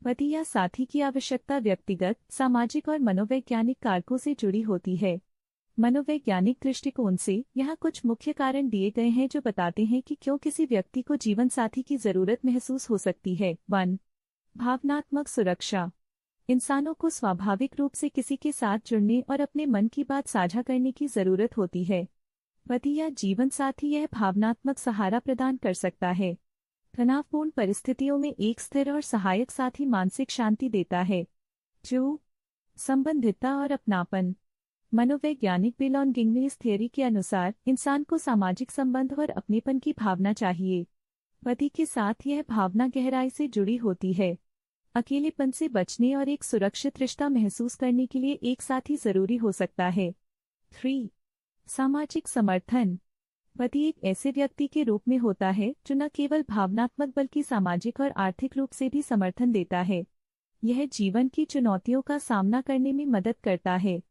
पति या साथी की आवश्यकता व्यक्तिगत, सामाजिक और मनोवैज्ञानिक कारकों से जुड़ी होती है। मनोवैज्ञानिक दृष्टिकोण से यहाँ कुछ मुख्य कारण दिए गए हैं जो बताते हैं कि क्यों किसी व्यक्ति को जीवन साथी की जरूरत महसूस हो सकती है। 1. भावनात्मक सुरक्षा। इंसानों को स्वाभाविक रूप से किसी के साथ जुड़ने और अपने मन की बात साझा करने की जरूरत होती है। पति या जीवन साथी यह भावनात्मक सहारा प्रदान कर सकता है। तनावपूर्ण परिस्थितियों में एक स्थिर और सहायक साथी मानसिक शांति देता है। 2. संबंधितता और अपनापन। मनोवैज्ञानिक बिलोंगिंगनेस थ्योरी के अनुसार इंसान को सामाजिक संबंध और अपनेपन की भावना चाहिए। पति के साथ यह भावना गहराई से जुड़ी होती है। अकेलेपन से बचने और एक सुरक्षित रिश्ता महसूस करने के लिए एक साथी जरूरी हो सकता है। 3. सामाजिक समर्थन। पति एक ऐसे व्यक्ति के रूप में होता है जो न केवल भावनात्मक बल्कि सामाजिक और आर्थिक रूप से भी समर्थन देता है। यह जीवन की चुनौतियों का सामना करने में मदद करता है।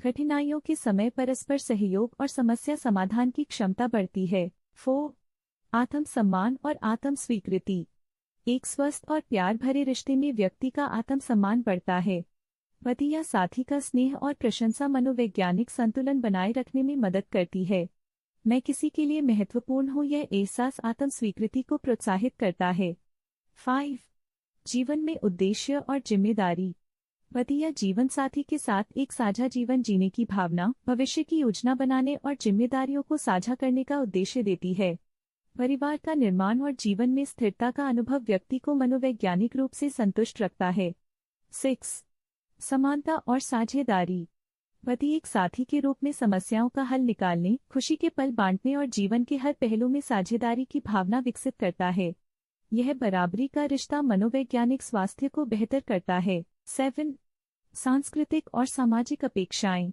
कठिनाइयों के समय परस्पर सहयोग और समस्या समाधान की क्षमता बढ़ती है। 4. आत्मसम्मान और आत्म स्वीकृति। एक स्वस्थ और प्यार भरे रिश्ते में व्यक्ति का आत्मसम्मान बढ़ता है। पति या साथी का स्नेह और प्रशंसा मनोवैज्ञानिक संतुलन बनाए रखने में मदद करती है। मैं किसी के लिए महत्वपूर्ण हूँ, यह एहसास आत्म स्वीकृति को प्रोत्साहित करता है। 5. जीवन में उद्देश्य और जिम्मेदारी। पति या जीवन साथी के साथ एक साझा जीवन जीने की भावना भविष्य की योजना बनाने और जिम्मेदारियों को साझा करने का उद्देश्य देती है। परिवार का निर्माण और जीवन में स्थिरता का अनुभव व्यक्ति को मनोवैज्ञानिक रूप से संतुष्ट रखता है। 6. समानता और साझेदारी। पति एक साथी के रूप में समस्याओं का हल निकालने, खुशी के पल बांटने और जीवन के हर पहलू में साझेदारी की भावना विकसित करता है। यह बराबरी का रिश्ता मनोवैज्ञानिक स्वास्थ्य को बेहतर करता है। 7. सांस्कृतिक और सामाजिक अपेक्षाएं।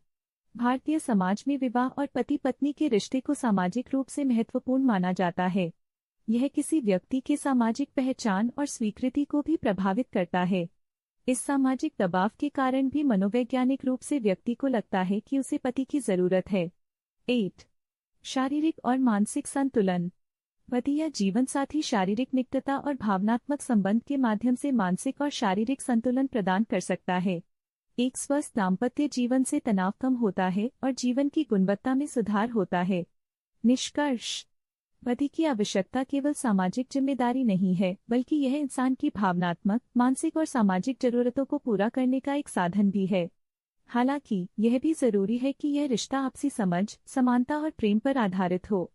भारतीय समाज में विवाह और पति पत्नी के रिश्ते को सामाजिक रूप से महत्वपूर्ण माना जाता है। यह किसी व्यक्ति के सामाजिक पहचान और स्वीकृति को भी प्रभावित करता है। इस सामाजिक दबाव के कारण भी मनोवैज्ञानिक रूप से व्यक्ति को लगता है कि उसे पति की जरूरत है। 8. शारीरिक और मानसिक संतुलन। पति या जीवन साथी शारीरिक निकटता और भावनात्मक संबंध के माध्यम से मानसिक और शारीरिक संतुलन प्रदान कर सकता है। एक स्वस्थ दाम्पत्य जीवन से तनाव कम होता है और जीवन की गुणवत्ता में सुधार होता है। निष्कर्ष। पति की आवश्यकता केवल सामाजिक जिम्मेदारी नहीं है, बल्कि यह इंसान की भावनात्मक, मानसिक और सामाजिक जरूरतों को पूरा करने का एक साधन भी है। हालांकि यह भी जरूरी है कि यह रिश्ता आपसी समझ, समानता और प्रेम पर आधारित हो।